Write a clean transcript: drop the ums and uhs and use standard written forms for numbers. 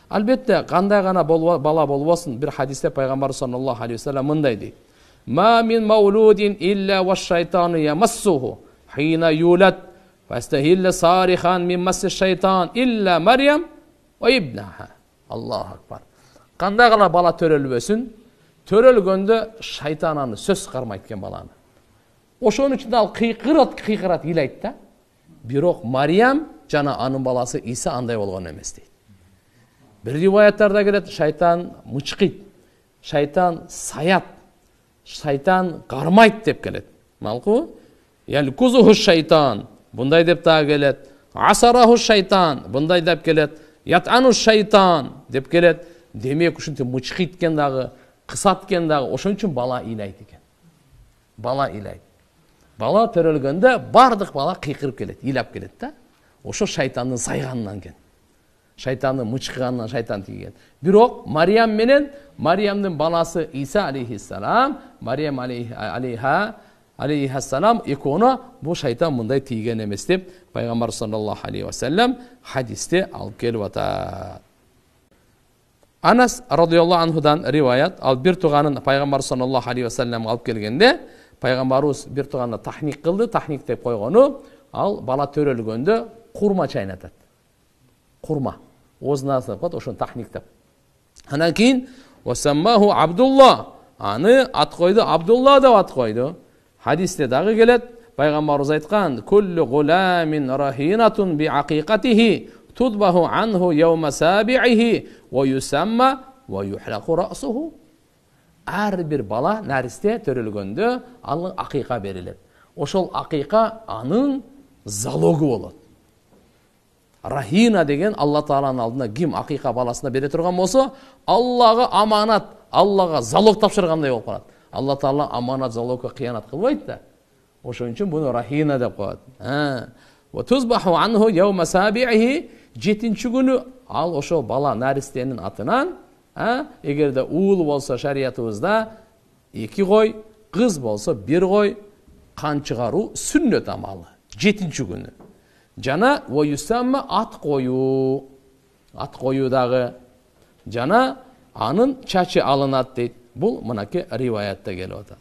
Албетте, кандай гана бала болбосун, бир хадисте пайгамбар саллаллаху алейхи ва саллям мындай дейт: "Ма мин маулудин илля ва шайтану ямассуху хина юлад, фастахилла сарихан мин масси шайтан илля Марьям ва ибнаха." Аллаху акбар. Кандай гана бала төрөлбөсүн, төрөлгөндө шайтан аны сөз кармайт экен баланы. Ошонун үчүн ал кыйкырат ыйлайт да. Бирок Марьям жана анын баласы Иса андай болгон эмес дейт. Bir rivayetlerde gelет, шайтан мычкыйт, шайтан саят, шайтан кармайт деп келет. Малку, ялкузуху шайтан, bunday деп дагы келет, асараху шайтан, bunday деп келет, ятану шайтан деп келет. Демек ушинтип мычкыйт экен дагы, кысат экен дагы, ошон үчүн бала ыйлайт экен. Бала ыйлайт. Бала төрөлгөндө бардык бала кыйкырып келет, ыйлап келет да. Ошо шайтандын сайганынан экен. Шайтанның мычкыганынан шайтан тийген. Бирок Марьям менен Марьямдын баласы Иса алейхиссалам, Марьям алейхиссалам экөөнө бу шайтан мындай тийген эмес деп пайгамбар саллаллаху алейхи ва саллям хадисте алып келип атат. Анас радиаллаху анхудан риваят, ал бир туганын пайгамбар саллаллаху алейхи ва саллям алып келгенде, пайгамбарыбыз бир туганына тахник кылды, тахник деп койгону, ал бала төрөлгөндө курма чайнатат. Курма. Ознасы кот ошон тахник деп. Анан кийин васаммаху Абдулла. Аны ат койду, Абдулла деп ат койду. Хадисте дагы келет, пайгамбарыбыз айткан: "Куллу гуламин рахинатун би акиқатихи tudbahu anhu yawma sabi'ihi wa yusamma wa yuhlaqu ra'suhu." Ар бир бала наристе төрөлгөндө аны акыйка берилет. Ошол акыйка анын залогу болот. Рахина деген Алла Тааланын алдына ким акыйка баласына бере турган болсо, Аллага аманат, Аллага залог тапшыргандай болуп калат. Алла Таала аманат залогго кыянат кылбайт да. Ошон үчүн буну Рахина деп коет. Ва тузбаху анху yawma sabi'ihi, 7-нчи күнү ал ошол бала наристенин атынан, эгерде уул болсо шариятыбызда 2 кой, кыз болсо 1 кой кан чыгаруу сүннөт амалы. 7-нчи күнү. Жана воюсамма ат кою дагы. Жана анын чачы алынат дейт. Бул мынакей риваятта келип атат.